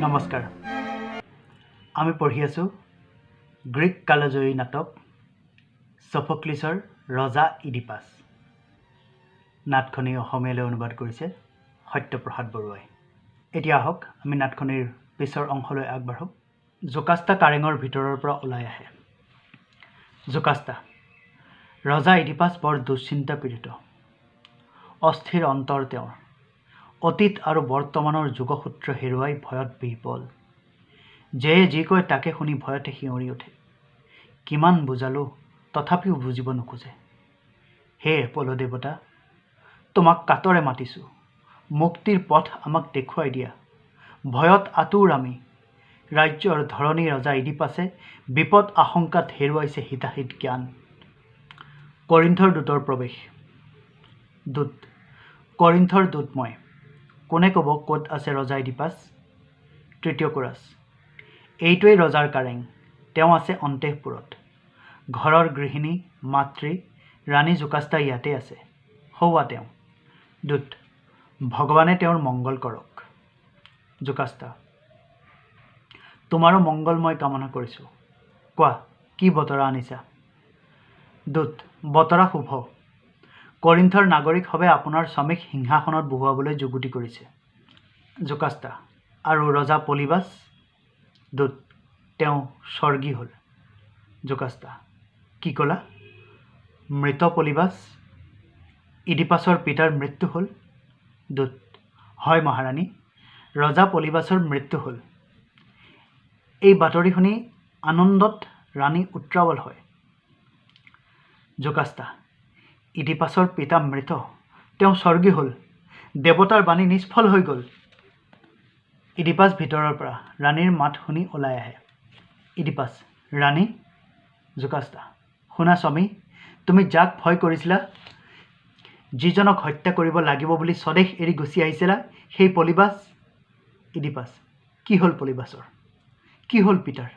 নমস্কাৰ। আমি পঢ়ি আছোঁ গ্ৰীক কালজয়ী নাটক ছফক্লিছৰ ৰজা ইডিপাছ। নাটখনি অসমীয়ালৈ অনুবাদ কৰিছে সত্যপ্ৰসাদ বৰুৱাই। এতিয়া আহক আমি নাটখনিৰ পিছৰ অংশলৈ আগবাঢ়োঁ। জোকাস্তা কাৰেঙৰ ভিতৰৰ পৰা ওলাই আহে। জোকাস্তা: ৰজা ইডিপাছ বৰ দুশ্চিন্তা পীড়িত। অস্থিৰ অন্তৰ তেওঁৰ। অতীত আৰু বৰ্তমানৰ যোগসূত্ৰ হেৰুৱাই ভয়ত বিহ্বল। যেয়ে যি কয় তাকে শুনি ভয়তে শিয়ৰি উঠে। কিমান বুজালোঁ তথাপিও বুজিব নোখোজে। হে পলদেৱতা, তোমাক কাতৰে মাতিছোঁ, মুক্তিৰ পথ আমাক দেখুৱাই দিয়া। ভয়ত আতুৰ আমি। ৰাজ্যৰ ধৰণী ৰজা ইডিপাছে বিপদ আশংকাত হেৰুৱাইছে হিতাহিত জ্ঞান। কৰিন্থৰ দূতৰ প্ৰৱেশ। দূত: কৰিন্থৰ দূত মই। কোনে ক'ব ক'ত আছে ৰজা ইডিপাছ? তৃতীয় কোৰাছ: এইটোৱেই ৰজাৰ কাৰেং, তেওঁ আছে অন্তঃপুৰত। ঘৰৰ গৃহিণী মাতৃ ৰাণী জোকাস্তা ইয়াতে আছে, সৌৱা তেওঁ। দূত: ভগৱানে তেওঁৰ মংগল কৰক। জোকাস্তা: তোমাৰো মংগল মই কামনা কৰিছোঁ। কোৱা, কি বতৰা আনিছা? দূত: বতৰা শুভ। কৰিন্থৰ নাগৰিক সবে আপোনাৰ স্বামীক সিংহাসনত বহুৱাবলৈ যুগুতি কৰিছে। জোকাস্তা: আৰু ৰজা পলিবাছ? দূত: তেওঁ স্বৰ্গী হ'ল। জোকাস্তা: কি ক'লা? মৃত পলিবাছ? ইডিপাছৰ পিতাৰ মৃত্যু হ'ল? দূত: হয় মহাৰাণী, ৰজা পলিবাছৰ মৃত্যু হ'ল। এই বাতৰি শুনি আনন্দত ৰাণী উত্ৰাৱল হয়। জোকাস্তা: ইডিপাছৰ পিতা মৃত, তেওঁ স্বৰ্গী হ'ল, দেৱতাৰ বাণী নিষ্ফল হৈ গ'ল। ইডিপাছ ভিতৰৰ পৰা ৰাণীৰ মাত শুনি ওলাই আহে। ইডিপাছ: ৰাণী? জোকাস্তা: শুনা স্বামী, তুমি যাক ভয় কৰিছিলা, যিজনক হত্যা কৰিব লাগিব বুলি স্বদেশ এৰি গুচি আহিছিলা, সেই পলিবাছ? ইডিপাছ: কি হ'ল পলিবাছৰ? কি হ'ল পিতাৰ?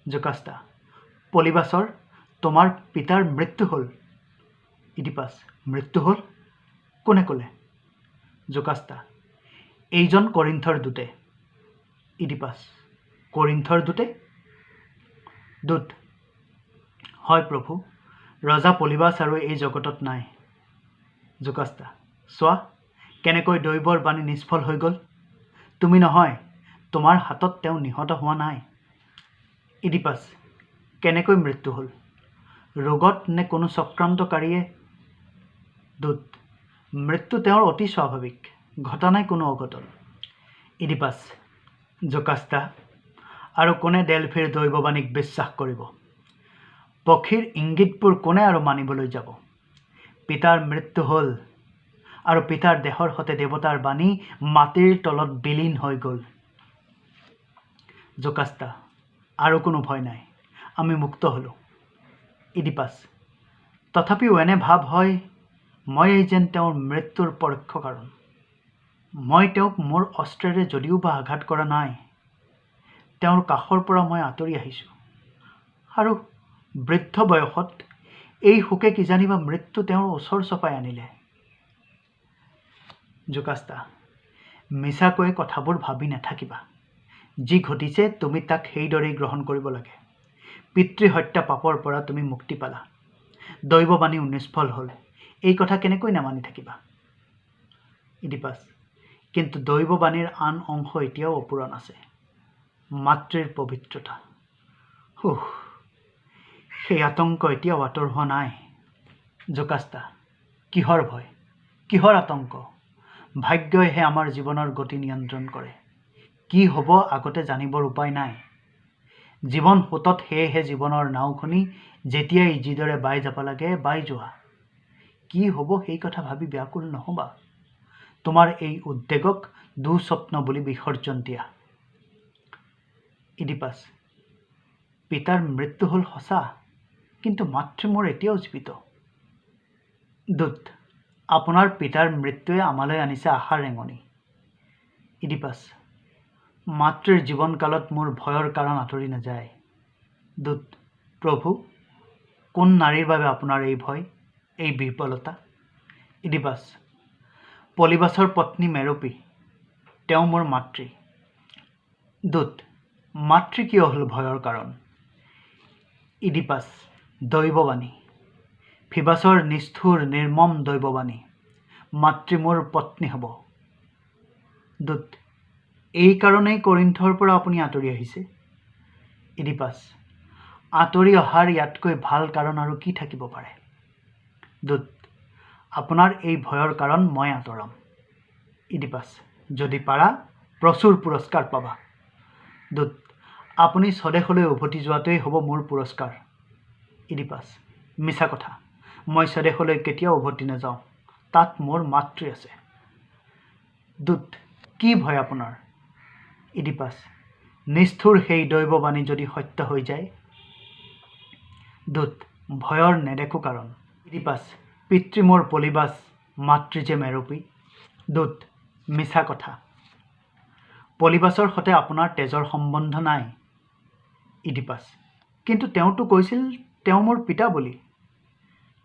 জোকাস্তা: পলিবাছৰ তোমাৰ পিতাৰ মৃত্যু হ'ল। ইডিপাছ: মৃত্যু হ'ল? কোনে ক'লে? জোকাস্তা: এইজন কৰিন্থৰ দূতে। ইডিপাছ: কৰিন্থৰ দূতে? দূত: হয় প্ৰভু, ৰজা পলিবাছ আৰু এই জগতত নাই। জোকাস্তা: চোৱা, কেনেকৈ দৈৱৰ বাণী নিষ্ফল হৈ গ'ল। তুমি নহয়, তোমাৰ হাতত তেওঁ নিহত হোৱা নাই। ইডিপাছ: কেনেকৈ মৃত্যু হ'ল? ৰোগত নে কোনো চক্ৰান্তকাৰীয়ে? দূত: মৃত্যু তেওঁৰ অতি স্বাভাৱিক, ঘটা নাই কোনো অঘটন। ইডিপাছ: জোকাস্তা, আৰু কোনে ডেলফিৰ দৈৱবাণীক বিশ্বাস কৰিব? পক্ষীৰ ইংগিতবোৰ কোনে আৰু মানিবলৈ যাব? পিতাৰ মৃত্যু হ'ল, আৰু পিতাৰ দেহৰ সতে দেৱতাৰ বাণী মাটিৰ তলত বিলীন হৈ গ'ল। জোকাস্তা: আৰু কোনো ভয় নাই, আমি মুক্ত হ'লোঁ। ইডিপাছ: তথাপিও এনে ভাৱ হয়, ময়েই যেন তেওঁৰ মৃত্যুৰ পৰোক্ষ কাৰণ। মই তেওঁক মোৰ অস্ত্ৰেৰে যদিও বা আঘাত কৰা নাই, তেওঁৰ কাষৰ পৰা মই আঁতৰি আহিছোঁ, আৰু বৃদ্ধ বয়সত এই শোকে কিজানিবা মৃত্যু তেওঁৰ ওচৰ চপাই আনিলে। জোকাস্তা: মিছাকৈ কথাবোৰ ভাবি নাথাকিবা। যি ঘটিছে তুমি তাক সেইদৰেই গ্ৰহণ কৰিব লাগে। পিতৃহত্যা পাপৰ পৰা তুমি মুক্তি পালা, দৈৱবাণীও নিষ্ফল হ'ল, এই কথা কেনেকৈ নামানি থাকিবা? ইডিপাছ: কিন্তু দৈৱবাণীৰ আন অংশ এতিয়াও অপূৰণ আছে, মাতৃৰ পবিত্ৰতা। সেই আতংক এতিয়াও আঁতৰ হোৱা নাই। জোকাস্তা: কিহৰ ভয়, কিহৰ আতংক? ভাগ্যইহে আমাৰ জীৱনৰ গতি নিয়ন্ত্ৰণ কৰে। কি হ'ব আগতে জানিবৰ উপায় নাই। জীৱন সোঁতত, সেয়েহে জীৱনৰ নাওখনি যেতিয়াই যিদৰে বাই যাব লাগে বাই যোৱা। কি হ'ব সেই কথা ভাবি ব্যাকুল নহ'বা। তোমাৰ এই উদ্বেগক দুঃস্বপ্ন বুলি বিসৰ্জন দিয়া। ইডিপাছ: পিতাৰ মৃত্যু হ'ল সঁচা, কিন্তু মাতৃ মোৰ এতিয়াও জীৱিত। দূত: আপোনাৰ পিতাৰ মৃত্যুৱে আমালৈ আনিছে আশাৰ ৰেঙনি। ইডিপাছ: মাতৃৰ জীৱনকালত মোৰ ভয়ৰ কাৰণ আঁতৰি নাযায়। দূত: প্ৰভু, কোন নাৰীৰ বাবে আপোনাৰ এই ভয়, এই বিহ্বলতা? ইডিপাছ: পলিবাছৰ পত্নী মেৰপী, তেওঁ মোৰ মাতৃ। দূত মাতৃ কিয় হ'ল ভয়ৰ কাৰণ ইডিপাছ দৈৱবাণী ফিবাছৰ নিষ্ঠুৰ নিৰ্মম দৈৱবাণী মাতৃ মোৰ পত্নী হ'ব দূত এই কাৰণেই কৰিন্থৰ পৰা আপুনি আঁতৰি আহিছে ইডিপাছ আঁতৰি অহাৰ ইয়াতকৈ ভাল কাৰণ আৰু কি থাকিব পাৰে দূত আপোনাৰ এই ভয়ৰ কাৰণ মই আঁতৰাম ইডিপাছ যদি পাৰা প্ৰচুৰ পুৰস্কাৰ পাবা দূত আপুনি স্বদেশলৈ উভতি যোৱাটোৱেই হ'ব মোৰ পুৰস্কাৰ ইডিপাছ মিছা কথা মই স্বদেশলৈ কেতিয়াও উভতি নাযাওঁ তাত মোৰ মাতৃ আছে দূত কি ভয় আপোনাৰ ইডিপাছ নিষ্ঠুৰ সেই দৈৱবাণী যদি সত্য হৈ যায় দূত ভয়ৰ নেদেখো কাৰণ ইডিপাছ পিতৃ মোৰ পলিবাছ মাতৃ যে মেৰপী দূত মিছা কথা পলিবাছৰ সৈতে আপোনাৰ তেজৰ সম্বন্ধ নাই ইডিপাছ কিন্তু তেওঁতো কৈছিল তেওঁ মোৰ পিতা বুলি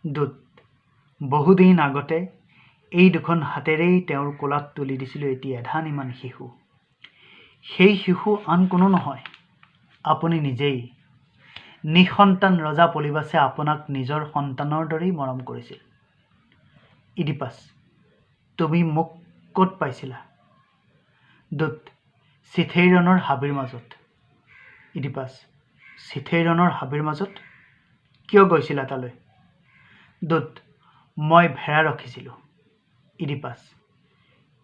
দূত বহুদিন আগতে এই দুখন হাতেৰেই তেওঁৰ কোলাত তুলি দিছিলোঁ এটি এধান ইমান শিশু সেই শিশু আন কোনো নহয় আপুনি নিজেই নিঃসন্তান ৰজা পলিবাছে আপোনাক নিজৰ সন্তানৰ দৰেই মৰম কৰিছিল ইডিপাছ তুমি মোক ক'ত পাইছিলা দূত চিথেইৰণৰ হাবিৰ মাজত ইডিপাছ চিথেইৰণৰ হাবিৰ মাজত কিয় গৈছিলা তালৈ দূত মই ভেড়া ৰখিছিলোঁ ইডিপাছ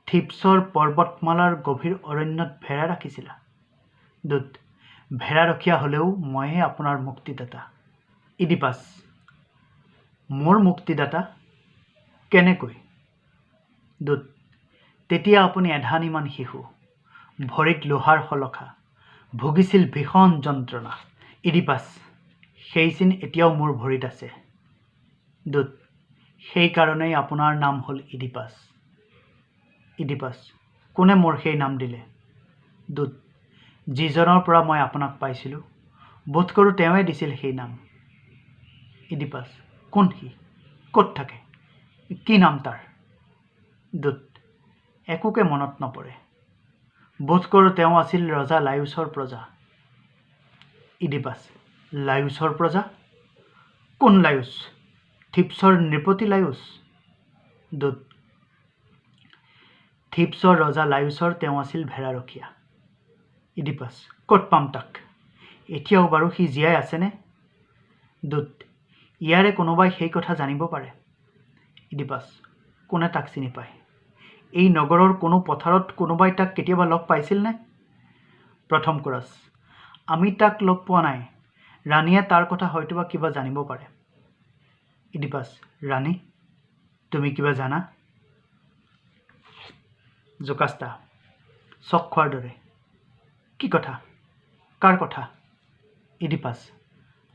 থিপছৰ পৰ্বতমালাৰ গভীৰ অৰণ্যত ভেড়া ৰাখিছিলা দূত ভেড়া ৰখীয়া হ'লেও মইহে আপোনাৰ মুক্তিদাতা ইডিপাছ মোৰ মুক্তিদাতা কেনেকৈ দূত তেতিয়া আপুনি এধান ইমান শিশু ভৰিত লোহাৰ শলখা ভুগিছিল ভীষণ যন্ত্ৰণা ইডিপাছ সেই চিন এতিয়াও মোৰ ভৰিত আছে দূত সেইকাৰণেই আপোনাৰ নাম হ'ল ইডিপাছ ইডিপাছ কোনে মোৰ সেই নাম দিলে দূত যিজনৰ পৰা মই আপোনাক পাইছিলোঁ বোধ কৰোঁ তেওঁৱে দিছিল সেই নাম ইডিপাছ কোন সি ক'ত থাকে কি নাম তাৰ দূত একোকে মনত নপৰে বোধ কৰোঁ তেওঁ আছিল ৰজা লায়ুছৰ প্ৰজা ইডিপাছ লায়ুছৰ প্ৰজা কোন লায়ুছ থিপছৰ নৃপতি লায়ুছ দূত থিপছৰ ৰজা লায়ুছৰ তেওঁ আছিল ভেড়াৰখীয়া ইডিপাছ ক'ত পাম তাক এতিয়াও বাৰু সি জীয়াই আছেনে দূত ইয়াৰে কোনোবাই সেই কথা জানিব পাৰে ইডিপাছ কোনে তাক চিনি পায় এই নগৰৰ কোনো পথাৰত কোনোবাই তাক কেতিয়াবা লগ পাইছিলনে প্ৰথম কোৰাছ আমি তাক লগ পোৱা নাই ৰাণীয়ে তাৰ কথা হয়তোবা কিবা জানিব পাৰে ইডিপাছ ৰাণী তুমি কিবা জানা জোকাষ্টা চক খোৱাৰ দৰে কি কথা কাৰ কথা ইডিপাছ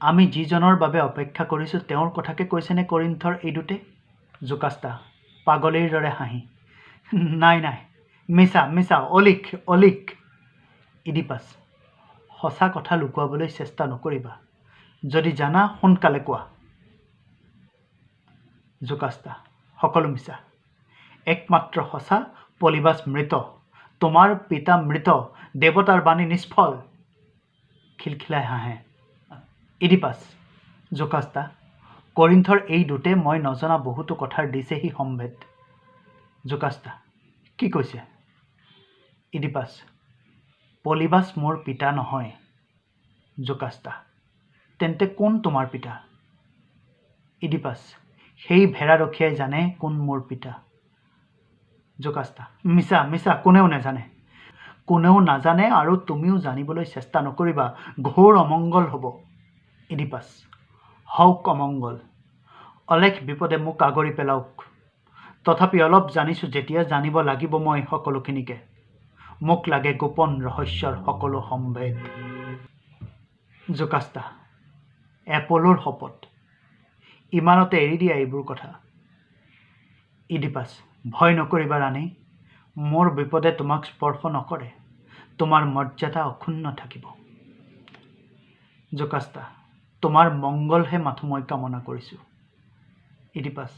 আমি যিজনৰ বাবে অপেক্ষা কৰিছোঁ তেওঁৰ কথাকে কৈছেনে কৰিন্থৰ এই দুটে জোকাষ্টা পাগলীৰ দৰে হাঁহি নাই নাই মিছা মিছা অলিখ অলিখ ইডিপাছ সঁচা কথা লুকুৱাবলৈ চেষ্টা নকৰিবা যদি জানা সোনকালে কোৱা জোকাষ্টা সকলো মিছা একমাত্ৰ সঁচা পলিবাছ মৃত তোমাৰ পিতা মৃত দেৱতাৰ বাণী নিষ্ফল খিলখিলাই হাঁহে ইডিপাছ জোকাষ্টা কৰিন্থৰ এই দুটে মই নজনা বহুতো কথাৰ দিছে সি সম্ভেদ জোকাষ্টা কি কৈছে ইডিপাছ পলিবাছ মোৰ পিতা নহয় জোকাষ্টা তেন্তে কোন তোমাৰ পিতা ইডিপাছ সেই ভেড়াৰখীয়াই জানে কোন মোৰ পিতা জোকাষ্টা মিছা মিছা কোনেও নাজানে আৰু তুমিও জানিবলৈ চেষ্টা নকৰিবা ঘোৰ অমংগল হ'ব ইডিপাছ হওক অমংগল অলেখ বিপদে মোক আগৰি পেলাওক তথাপি অলপ জানিছোঁ যেতিয়া জানিব লাগিব মই সকলোখিনিকে মোক লাগে গোপন ৰহস্যৰ সকলো সম্ভেদ জোকাষ্টা এপলোৰ শপত ইমানতে এৰি দিয়া এইবোৰ কথা ইডিপাছ ভয় নকৰিবা ৰাণী মোৰ বিপদে তোমাক স্পৰ্শ নকৰে তোমাৰ মৰ্যাদা অক্ষুণ্ণ থাকিব জোকাষ্টা তোমাৰ মংগলহে মাথো মই কামনা কৰিছোঁ ইডিপাছ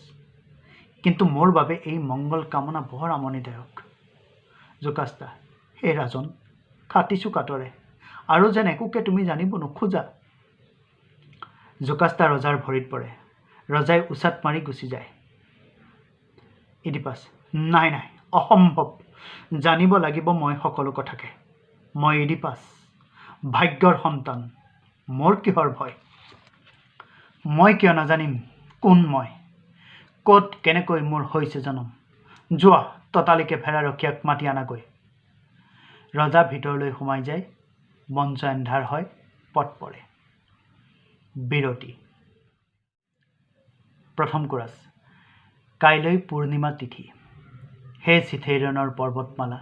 কিন্তু মোৰ বাবে এই মংগল কামনা বৰ আমনিদায়ক জোকাষ্টা হে ৰাজন ফাটিছোঁ কাটৰে আৰু যেন একোকে তুমি জানিব নোখোজা। জোকাষ্টা ৰজাৰ ভৰিত পৰে। ৰজাই উচাত মাৰি গুচি যায়। ইডিপাছ নাই নাই, অসম্ভৱ। জানিব লাগিব মই সকলো কথাকে। মই ইডিপাছ, ভাগ্যৰ সন্তান। মোৰ কিহৰ ভয়? মই কিয় নাজানিম কোন মই, ক'ত কেনেকৈ মোৰ হৈছে জনম? যোৱা ততালিকে ভেড়াৰখীয়াক মাতি আনাগৈ। ৰজা ভিতৰলৈ সোমাই যায়। মঞ্চ এন্ধাৰ হয়, পট পৰে। বিৰতি। প্ৰথম কোৰাছ। কাইলৈ পূৰ্ণিমা তিথি। হে চিথেইৰণৰ পৰ্বতমালা,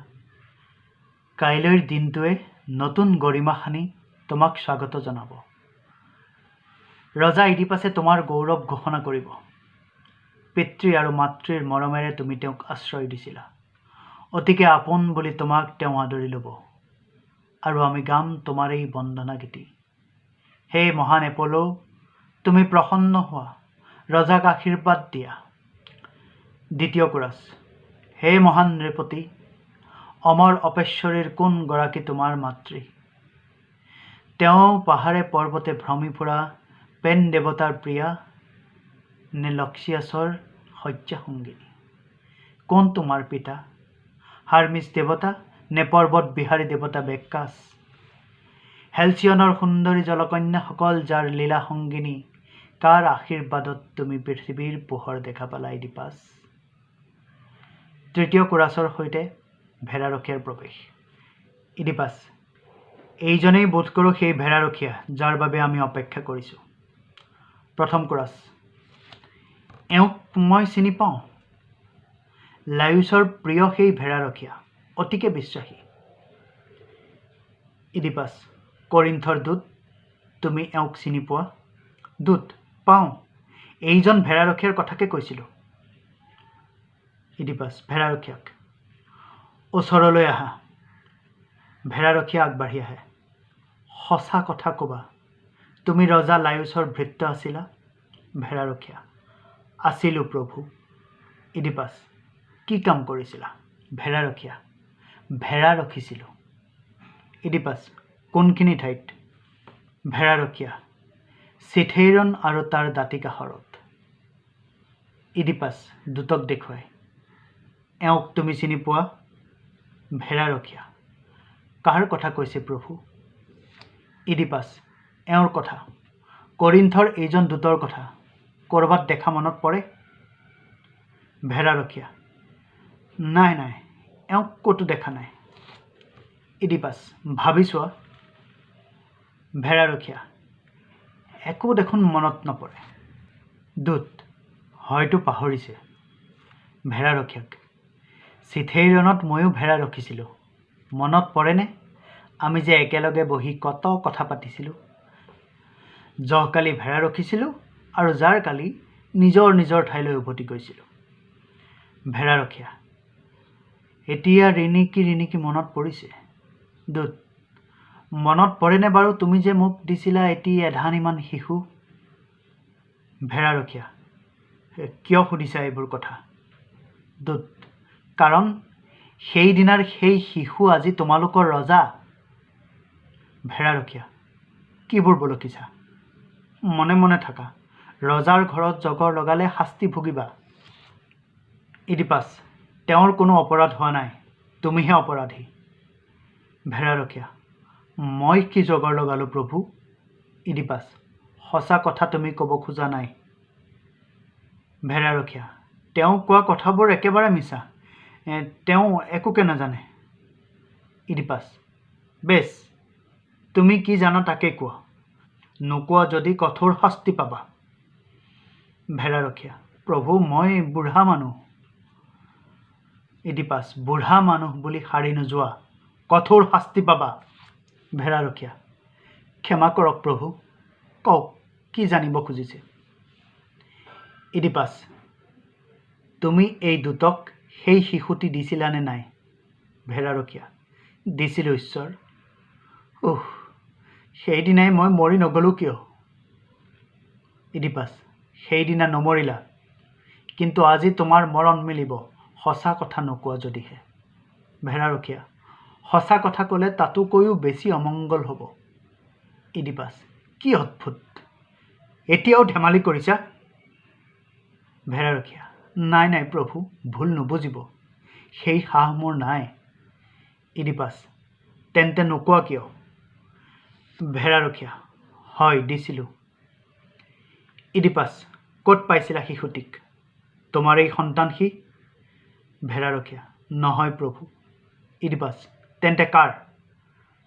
কাইলৈৰ দিনটোৱে নতুন গৰিমা সানি তোমাক স্বাগত জনাব। ৰজা ইডিপাছে তোমাৰ গৌৰৱ ঘোষণা কৰিব। পিতৃ আৰু মাতৃৰ মৰমেৰে তুমি তেওঁক আশ্ৰয় দিছিলা। অতিকে আপোন বুলি তোমাক তেওঁ আদৰি ল'ব। আৰু আমি গাম তোমাৰ এই বন্দনা গীতি। হে মহান এপলো, তুমি প্ৰসন্ন হোৱা, ৰজাক আশীৰ্বাদ দিয়া। দ্বিতীয় কোৰাছ। হে মহান নৃপতি, অমৰ অপেশ্বৰীৰ কোন গৰাকী তোমাৰ মাতৃ? তেওঁ পাহাৰে পৰ্বতে ভ্ৰমি ফুৰা পেন দেৱতাৰ প্ৰিয়া, নে লক্ষ্মীয়াছৰ শয্যা সংগিনী? কোন তোমাৰ পিতা? হাৰ্মিছ দেৱতা নে পৰ্বত বিহাৰী দেৱতা বেক্কাছ? হেলচিয়নৰ সুন্দৰী জলকন্যাসকল যাৰ লীলা সংগিনী, কাৰ আশীৰ্বাদত তুমি পৃথিৱীৰ পোহৰ দেখা পালা ইডিপাছ? তৃতীয় কোৰাছৰ সৈতে ভেড়াৰখীয়াৰ প্ৰৱেশ। ইডিপাছ এইজনেই বোধ কৰোঁ সেই ভেড়াৰখীয়া যাৰ বাবে আমি অপেক্ষা কৰিছোঁ। প্ৰথম কোৰাছ। এওঁক মই চিনি পাওঁ। লায়ুছৰ প্ৰিয় সেই ভেড়াৰখীয়া, অতিকে বিশ্বাসী। ইডিপাছ কৰিন্থৰ দূত, তুমি এওঁক চিনি পোৱা? দূত পাওঁ, এইজন ভেড়াৰখীয়াৰ কথাকে কৈছিলোঁ। ইডিপাছ ভেড়াৰখীয়াক, ওচৰলৈ আহা। ভেড়াৰখীয়া আগবাঢ়ি আহে। সঁচা কথা ক'বা, তুমি ৰজা লায়ুছৰ ভৃত্য আছিলা? ভেড়াৰখীয়া আছিলোঁ প্ৰভু। ইডিপাছ কি কাম কৰিছিলা? ভেড়াৰখীয়া ভেড়া ৰখিছিলোঁ। ইডিপাছ কোনখিনি ঠাইত? ভেড়াৰখীয়া চিথেইৰন আৰু তাৰ দাঁতিকাষৰত। ইডিপাছ দূতক দেখুৱাই, এওঁক তুমি চিনি পোৱা? ভেড়াৰখীয়া কাৰ কথা কৈছে প্ৰভু? ইডিপাছ এওঁৰ কথা, কৰিন্থৰ এইজন দূতৰ কথা। ক'ৰবাত দেখা মনত পৰে? ভেড়াৰখীয়া নাই নাই, এওঁক ক'তো দেখা নাই। ইডিপাছ ভাবি চোৱা। ভেড়াৰখীয়া একো দেখোন মনত নপৰে। দূত হয়তো পাহৰিছে। ভেড়াৰখীয়াক চিথেইৰনত ময়ো ভেড়া ৰখিছিলোঁ। মনত পৰেনে? আমি যে একেলগে বহি কত কথা পাতিছিলোঁ। যোৱাকালি ভেড়া ৰখিছিলোঁ আৰু যাৰ কালি নিজৰ নিজৰ ঠাইলৈ উভতি গৈছিলোঁ। ভেড়াৰখীয়া এতিয়া ৰিণিকি মনত পৰিছে। দূত মনত পৰেনে বাৰু তুমি যে মোক দিছিলা এটি এধানিমান শিশু? ভেড়াৰখীয়া কিয় সুধিছা এইবোৰ কথা? দূত কাৰণ সেইদিনাৰ সেই শিশু আজি তোমালোকৰ ৰজা। ভেড়াৰখীয়া কিবোৰ বলকিছা? মনে মনে থাকা, ৰজাৰ ঘৰত জগৰ লগালে শাস্তি ভুগিবা। ইডিপাছ তেওঁৰ কোনো অপৰাধ হোৱা নাই, তুমিহে অপৰাধী। ভেড়াৰখীয়া মই কি জগৰ লগালোঁ প্ৰভু? ইডিপাছ সঁচা কথা তুমি ক'ব খোজা নাই। ভেড়াৰখীয়া তেওঁ কোৱা কথাবোৰ একেবাৰে মিছা, তেওঁ একোকে নাজানে। ইডিপাছ বেছ, তুমি কি জানা তাকে কোৱা, নোকোৱা যদি কঠোৰ শাস্তি পাবা। ভেড়াৰখীয়া প্ৰভু মই বুঢ়া মানুহ। ইডিপাছ বুঢ়া মানুহ বুলি সাৰি নোযোৱা, কঠোৰ শাস্তি পাবা। ভেড়াৰখীয়া ক্ষমা কৰক প্ৰভু, কওক কি জানিব খুজিছে। ইডিপাছ তুমি এই দূতক সেই শিশুটি দিছিলানে নাই? ভেড়াৰখীয়া দিছিলোঁ ঈশ্বৰ। সেইদিনাই মই মৰি নগ'লোঁ কিয়? ইডিপাছ সেইদিনা নমৰিলা, কিন্তু আজি তোমাৰ মৰণ মিলিব, সঁচা কথা নোকোৱা যদিহে। ভেড়াৰখীয়া সঁচা কথা ক'লে তাতোকৈও বেছি অমংগল হ'ব। ইডিপাছ: কি অদ্ভুত, এতিয়াও ধেমালি কৰিছা? ভেড়াৰখীয়া: নাই নাই প্ৰভু, ভুল নুবুজিব, সেই সাহ মোৰ নাই। ইডিপাছ: তেন্তে নোকোৱা কিয়? ভেড়াৰখীয়া: হয়, দিছিলোঁ। ইডিপাছ: ক'ত পাইছিলা শিশুটিক? তোমাৰ এই সন্তান সি? ভেড়াৰখীয়া: নহয় প্ৰভু। ইডিপাছ: তেন্তে কাৰ?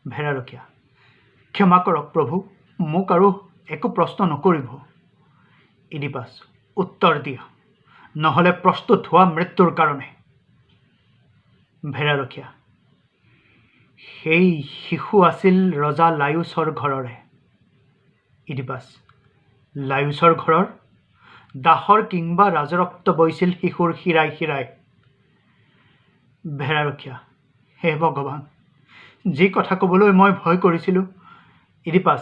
ভেড়াৰখীয়া: ক্ষমা কৰক প্ৰভু, মোক আৰু একো প্ৰশ্ন নকৰিব। ইডিপাছ: উত্তৰ দিয়া, নহ'লে প্ৰস্তুত হোৱা মৃত্যুৰ কাৰণে। ভেড়াৰখীয়া: সেই শিশু আছিল ৰজা লায়ুচৰ ঘৰৰে। ইডিপাছ: লায়ুচৰ ঘৰৰ? দাসৰ কিংবা ৰাজৰক্ত বৈছিল শিশুৰ শিৰাই শিৰাই। ভেড়াৰখীয়া: হে ভগৱান, যি কথা ক'বলৈ মই ভয় কৰিছিলোঁ। ইডিপাছ: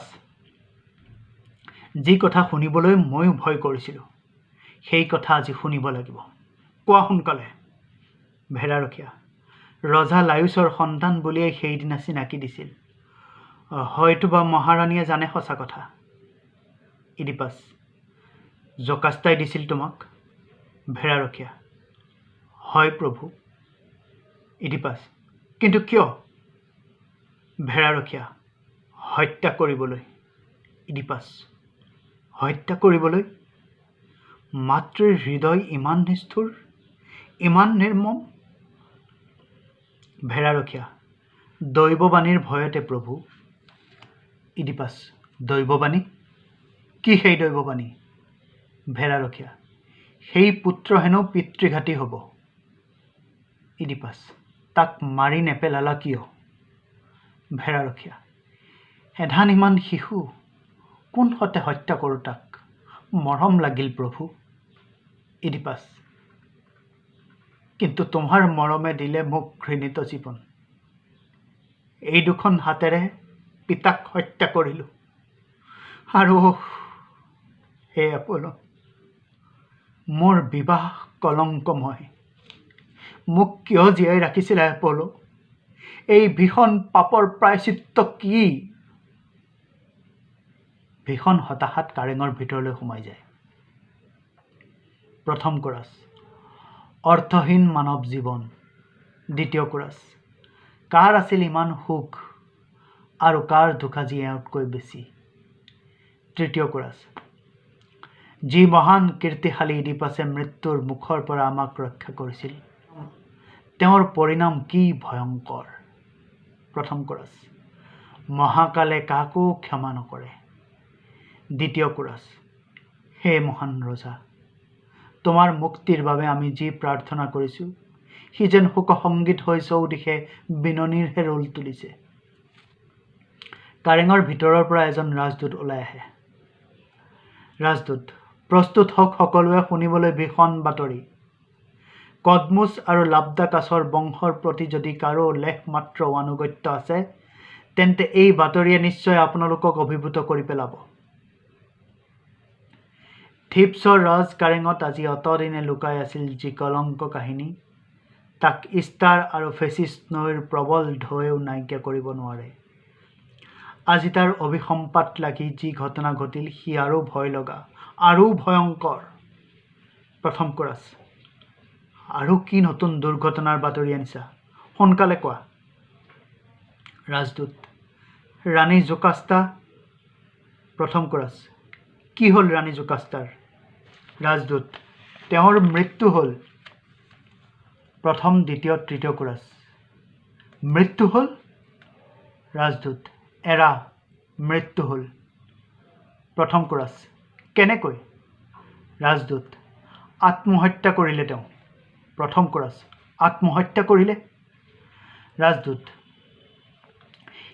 যি কথা শুনিবলৈ ময়ো ভয় কৰিছিলোঁ, সেই কথা আজি শুনিব লাগিব। কোৱা সোনকালে। ভেড়াৰখীয়া: ৰজা লায়ুচৰ সন্তান বুলিয়েই সেইদিনা চিনাকি দিছিল। হয়তোবা মহাৰাণীয়ে জানে সঁচা কথা। ইডিপাছ: জকাস্তাই দিছিল তোমাক? ভেড়াৰখীয়া: হয় প্ৰভু। ইডিপাছ: কিন্তু কিয়? ভেড়াৰখীয়া: হত্যা কৰিবলৈ। ইডিপাছ: হত্যা কৰিবলৈ? মাতৃৰ হৃদয় ইমান নিষ্ঠুৰ, ইমান নিৰ্মম? ভেড়াৰখীয়া: দৈৱবাণীৰ ভয়তে প্ৰভু। ইডিপাছ: দৈৱবাণী? কি সেই দৈৱবাণী? ভেড়াৰখীয়া: সেই পুত্ৰ হেনো পিতৃঘাতী হ'ব। ইডিপাছ: তাক মাৰি নেপেলালা কিয়? ভেড়াৰখীয়া: এধান ইমান শিশু, কোনহতে হত্যা কৰোঁ তাক, মৰম লাগিল প্ৰভু। ইডিপাছ: কিন্তু তোমাৰ মৰমে দিলে মোক ঘৃণিত জীৱন। এই দুখন হাতেৰে পিতাক হত্যা কৰিলোঁ, আৰু হে আপল, মোৰ বিবাহ কলংকময়। মোক কিয় জীয়াই ৰাখিছিলা আপল? এই ভীষণ পাপৰ প্ৰায়শ্চিত্ত কি? ভীষণ হতাশাত কাৰেঙৰ ভিতৰলৈ সোমাই যায়। প্ৰথম কোৰাছ: অৰ্থহীন মানৱ জীৱন। দ্বিতীয় কোৰাছ: কাৰ আছিল ইমান সুখ, আৰু কাৰ দুখ আজি এওঁতকৈ বেছি। তৃতীয় কোৰাছ: যি মহান কীৰ্তিশালী ইডিপাছে মৃত্যুৰ মুখৰ পৰা আমাক ৰক্ষা কৰিছিল, তেওঁৰ পৰিণাম কি ভয়ংকৰ। প্ৰথম কোৰাছ: মহাকালে কাকো ক্ষমা নকৰে। দ্বিতীয় কোৰাছ: হে মহান ৰজা, তোমাৰ মুক্তিৰ বাবে আমি যি প্ৰাৰ্থনা কৰিছোঁ, সি যেন শোকসংগীত হৈ চৌদিশে বিননিৰহে ৰোল তুলিছে। কাৰেঙৰ ভিতৰৰ পৰা এজন ৰাজদূত ওলাই আহে। ৰাজদূত: প্ৰস্তুত হওক সকলোৱে শুনিবলৈ ভীষণ বাতৰি। কদমোচ আৰু লাবদা কাছৰ বংশৰ প্ৰতি যদি কাৰো লেশমাত্ৰ আনুগত্য আছে, তেন্তে এই বাতৰিয়ে নিশ্চয় আপোনালোকক অভিভূত কৰি পেলাব। থিবছৰ ৰাজ কাৰেঙত আজি অতদিনে লুকাই আছিল যি কলংক কাহিনী, তাক ইষ্টাৰ আৰু ফেচিষ্ট নৈৰ প্ৰবল ঢৌৱেও নাইকিয়া কৰিব নোৱাৰে। আজি তাৰ অভিসম্পাত লাগি যি ঘটনা ঘটিল, সি আৰু ভয় লগা, আৰু ভয়ংকৰ। প্ৰথম কোৰাছ: আৰু কি নতুন দুৰ্ঘটনাৰ বাতৰি আনিছা, সোনকালে কোৱা। ৰাজদূত: ৰাণী জোকাস্তা। প্ৰথম কোৰাছ: কি হ'ল ৰাণী জোকাস্তাৰ? ৰাজদূত: তেওঁৰ মৃত্যু হ'ল। প্ৰথম, দ্বিতীয়, তৃতীয় কোৰাছ: মৃত্যু হ'ল? ৰাজদূত: এৰা, মৃত্যু হ'ল। প্ৰথম কোৰাছ: কেনেকৈ? ৰাজদূত: আত্মহত্যা কৰিলে তেওঁ। প্ৰথম কোৰাছ: আত্মহত্যা কৰিলে? ৰাজদূত: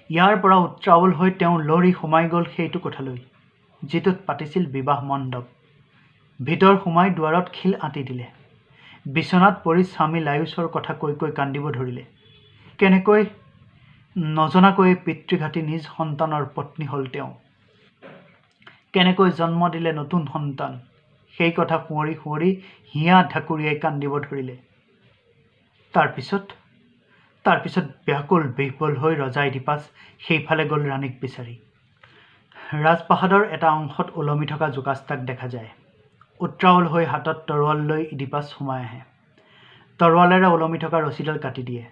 ইয়াৰ পৰা উত্ৰাৱল হৈ তেওঁ লৰি সোমাই গ'ল সেইটো কোঠালৈ, যিটোত পাতিছিল বিবাহ মণ্ডপ। ভিতৰ সোমাই দুৱাৰত খিল আঁতি দিলে। বিচনাত পৰি স্বামী লায়ুচৰ কথা কৈ কৈ কান্দিব ধৰিলে। কেনেকৈ? নজনাকৈয়ে পিতৃঘাতী নিজ সন্তানৰ পত্নী হ'ল তেওঁ। কেনেকৈ জন্ম দিলে নতুন সন্তান, সেই কথা সুঁৱৰি সুঁৱৰি হিয়া ঢাকুৰিয়াই কান্দিব ধৰিলে। তাৰপিছত তাৰ পিছত ব্যাকুল বিহ্বল হৈ ৰজা ইডিপাছ সেইফালে গ'ল ৰাণীক বিচাৰি। ৰাজপ্ৰাসাদৰ এটা অংশত ওলমি থকা জোকাষ্টাক দেখা যায়। উত্ৰাৱল হৈ হাতত তৰোৱাল লৈ ইডিপাছ সোমাই আহে। তৰোৱালেৰে ওলমি থকা ৰছীডাল কাটি দিয়ে।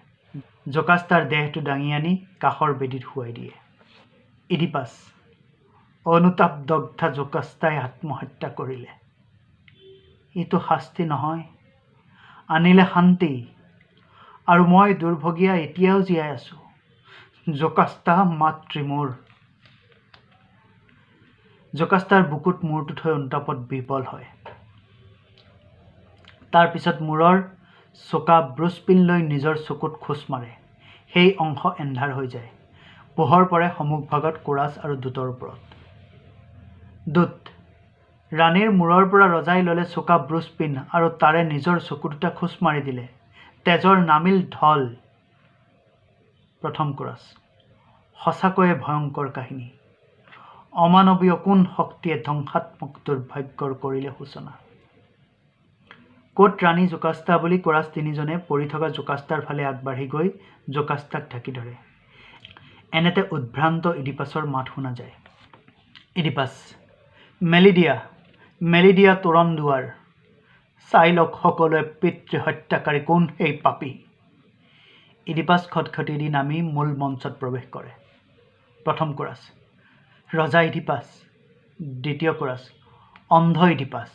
জোকাষ্টাৰ দেহটো দাঙি আনি কাষৰ বেদীত শুৱাই দিয়ে। ইডিপাছ, অনুতাপদগ্ধা জোকাষ্টাই আত্মহত্যা কৰিলে। এইটো শাস্তি নহয়, আনিলে শান্তি। আৰু মই দুৰ্ভগীয়া এতিয়াও জীয়াই আছো। জোকাষ্টা মাতৃ মোৰ। জোকাষ্টাৰ বুকুত মূৰটো থৈ অনুতাপত বিহ্বল হয়। তাৰ পিছত মূৰৰ চোকা ব্ৰুচপিন লৈ নিজৰ চকুত খোচ মাৰে। সেই অংশ এন্ধাৰ হৈ যায়। পোহৰ পৰে সন্মুখভাগত কোৰাছ আৰু দূতৰ ওপৰত। দূত, ৰাণীৰ মূৰৰ পৰা ৰজাই ল'লে চোকা ব্ৰুচপিন আৰু তাৰে নিজৰ চকু দুটা খোচ মাৰি দিলে। তেজৰ নামিল ঢল। প্ৰথম কোৰাছ। সঁচাকৈয়ে ভয়ংকৰ কাহিনী। অমানৱীয় কোন শক্তিয়ে ধ্বংসাত্মক দুৰ্ভাগ্যৰ কৰিলে সূচনা। ক'ত ৰাণী জোকাষ্টা বুলি কোৰাছ তিনিজনে পৰি থকা জোকাষ্টাৰ ফালে আগবাঢ়ি গৈ জোকাষ্টাক ঢাকি ধৰে। এনেতে উদ্ভ্ৰান্ত ইডিপাছৰ মাত শুনা যায়। ইডিপাছ, মেলিডিয়া, মেলিডিয়া তোৰণ দুৱাৰ। চাই লওক সকলোৱে পিতৃ হত্যাকাৰী কোন সেই পাপী। ইডিপাছ খটখটি দি নামি মূল মঞ্চত প্ৰৱেশ কৰে। প্ৰথম কোৰাছ। ৰজা ইডিপাছ। দ্বিতীয় কোৰাছ। অন্ধ ইডিপাছ।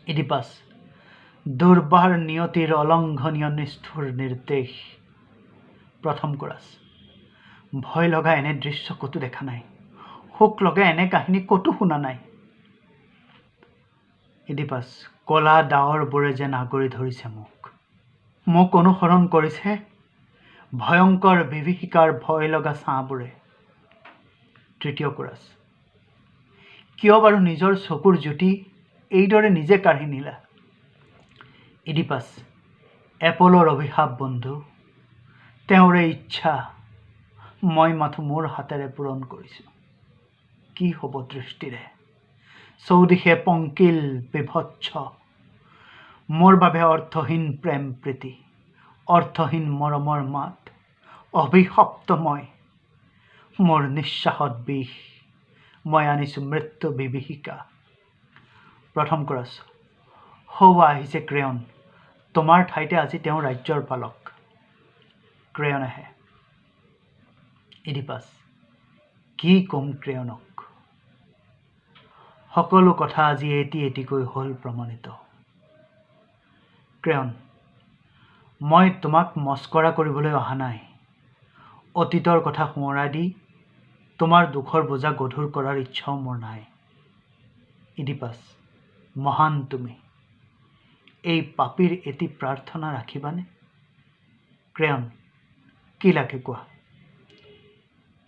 ইডিপাছ, দুৰ্বাৰ নিয়তিৰ অলংঘনীয় নিষ্ঠুৰ নিৰ্দেশ। প্ৰথম কোৰাছ। ভয় লগা এনে দৃশ্য ক'তো দেখা নাই। শোক লগা এনে কাহিনী ক'তো শুনা নাই। ইডিপাছ, কলা ডাৱৰবোৰে যেন আগুৰি ধৰিছে মোক অনুসৰণ কৰিছে ভয়ংকৰ বিভীষিকাৰ ভয় লগা ছাঁবোৰে। তৃতীয় কোৰাছ। কিয় বাৰু নিজৰ চকুৰ জ্যোতি এইদৰে নিজে কাঢ়ি নিলা? ইডিপাছ, এপলৰ অভিশাপ বন্ধু। তেওঁৰে ইচ্ছা মই মাথো মোৰ হাতেৰে পূৰণ কৰিছোঁ। কি হ'ব দৃষ্টিৰে? চৌদিশে পংকিল বিভৎস। মোৰ বাবে অৰ্থহীন প্ৰেম প্ৰীতি, অৰ্থহীন মৰমৰ মাত, অভিশপ্ত মই। মোৰ নিশ্বাসত বিষ, মই আনিছোঁ মৃত্যু বিভীষিকা। প্ৰথম কোৰাছ। সৌৱা আহিছে ক্ৰেয়ন, তোমাৰ ঠাইতে আজি তেওঁ ৰাজ্যৰ পালক। ক্ৰেয়ন আহে। ইডিপাছ, কি ক'ম ক্ৰেয়নক? সকলো কথা আজি এটি এটিকৈ হ'ল প্ৰমাণিত। ক্ৰেয়ন, মই তোমাক মস্কৰা কৰিবলৈ অহা নাই। অতীতৰ কথা সোঁৱৰাই দি তোমাৰ দুখৰ বোজা গধুৰ কৰাৰ ইচ্ছাও মোৰ নাই। ইডিপাছ, মহান তুমি। এই পাপীৰ এটি প্ৰাৰ্থনা ৰাখিবানে? ক্ৰেয়ন, কি লাগে কোৱা?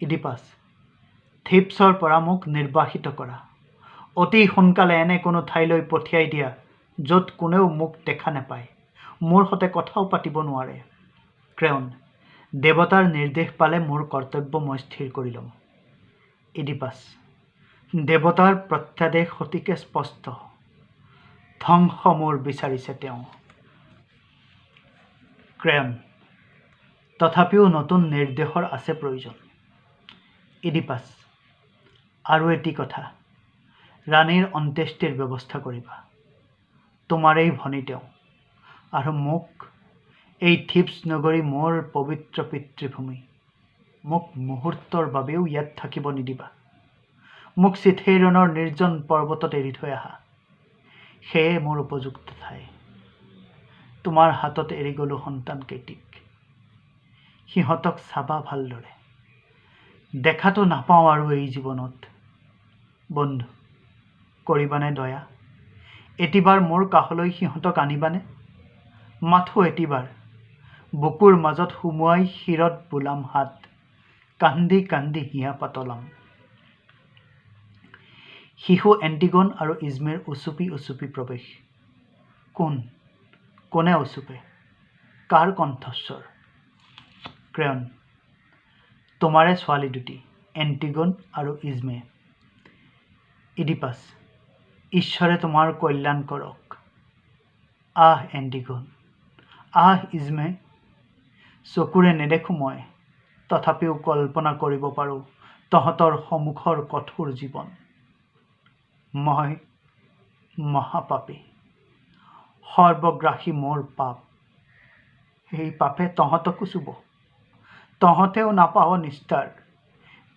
ইডিপাছ, থিপছৰ পৰা মোক নিৰ্বাসিত কৰা। অতি সোনকালে এনে কোনো ঠাইলৈ পঠিয়াই দিয়া য'ত কোনেও মোক দেখা নাপায়, মোৰ সৈতে কথাও পাতিব নোৱাৰে। ক্ৰেয়ন, দেৱতাৰ নিৰ্দেশ পালে মোৰ কৰ্তব্য মই স্থিৰ কৰি ল'ম। ইডিপাছ, দেৱতাৰ প্ৰত্যাদেশ অতিকে স্পষ্ট। ধ্বংস মোৰ বিচাৰিছে তেওঁ। ক্ৰেয়ন, তথাপিও নতুন নিৰ্দেশৰ আছে প্ৰয়োজন। ইডিপাছ, আৰু এটি কথা, ৰাণীৰ অন্ত্যেষ্টিৰ ব্যৱস্থা কৰিবা। তোমাৰেই ভনী তেওঁ, আৰু মোক এই থিপছ নগৰী মোৰ পবিত্ৰ পিতৃভূমি। মোক মুহূৰ্তৰ বাবেও ইয়াত থাকিব নিদিবা। মোক চিথেইৰণৰ নিৰ্জন পৰ্বতত এৰি থৈ আহা। সেয়ে মোৰ উপযুক্ত ঠাই। তোমাৰ হাতত এৰি গ'লো সন্তান কেইটিক। সিহঁতক চাবা ভালদৰে। দেখাটো নাপাওঁ আৰু এই জীৱনত। বন্ধু, কৰিবানে দয়া? এটিবাৰ মোৰ কাষলৈ সিহঁতক আনিবানে? মাথো এটিবাৰ। বুকুৰ মাজত সুমুৱাই শিৰত বোলাম হাত, কান্দি কান্দি হিয়া পাতলাম। শিশু এণ্টিগন আৰু ইজমেৰ উচুপি উচুপি প্ৰৱেশ। কোনে উচুপে? কাৰ কণ্ঠস্বৰ? ক্ৰেয়ন, তোমাৰে ছোৱালী দুটি, এণ্টিগন আৰু ইজমে। ইডিপাছ, ঈশ্বৰে তোমাৰ কল্যাণ কৰক। আহ এণ্টিগন, আহ ইজমে, চকুৰে নেদেখোঁ মই, তথাপিও কল্পনা কৰিব পাৰোঁ তহঁতৰ সন্মুখৰ কঠোৰ জীৱন। মই মহাপাপী, সৰ্বগ্ৰাসী মোৰ পাপ। সেই পাপে তহঁতকো চুব, তহঁতেও নাপাৱ নিস্তাৰ।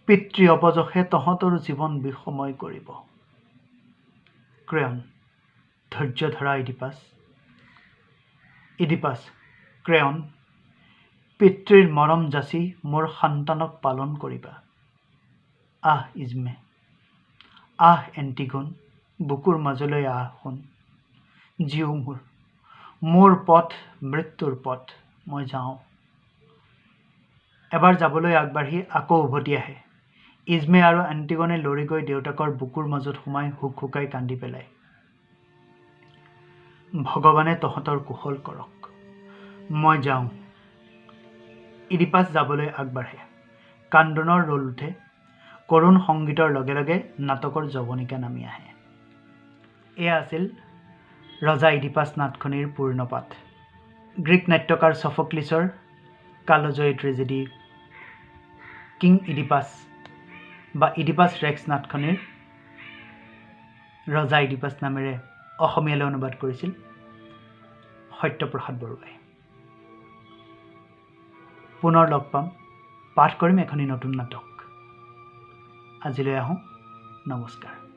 পিতৃ অবযসে তহঁতৰো জীৱন বিষময় কৰিব। ক্ৰেয়ন, ধৈৰ্য ধৰা ইডিপাছ। ইডিপাছ, ক্ৰেয়ন, পিতৃৰ মৰম যাচি মোৰ সন্তানক পালন কৰিবা। আহ ইজমে, আহ এণ্টিগন, বুকুৰ মাজলৈ আহ শুন। জীও মোৰ পথ মৃত্যুৰ পথ, মই যাওঁ। এবাৰ যাবলৈ আগবাঢ়ি আকৌ উভতি আহে। ইজমে আৰু এণ্টিগনে লৰি গৈ দেউতাকৰ বুকুৰ মাজত সোমাই হুকহুকাই কান্দি পেলায়। ভগৱানে তহঁতৰ কুশল কৰক, মই যাওঁ। ইডিপাছ যাবলৈ আগবাঢ়ে। কান্দোনৰ ৰোল উঠে। কৰুণ সংগীতৰ লগে লগে নাটকৰ জৱনিকা নামি আহে। এয়া আছিল ৰজা ইডিপাছ নাটখনিৰ পূৰ্ণপাঠ। গ্ৰীক নাট্যকাৰ ছফক্লিছৰ কালজয়ী ট্ৰেজেডি কিং ইডিপাছ বা ইডিপাছ ৰেক্স নাটখনিৰ ৰজা ইডিপাছ নামেৰে অসমীয়ালৈ অনুবাদ কৰিছিল সত্যপ্ৰসাদ বৰুৱাই। পুনৰ লগ পাম, পাঠ কৰিম এখনি নতুন নাটক। আজিলৈ আহোঁ, নমস্কাৰ।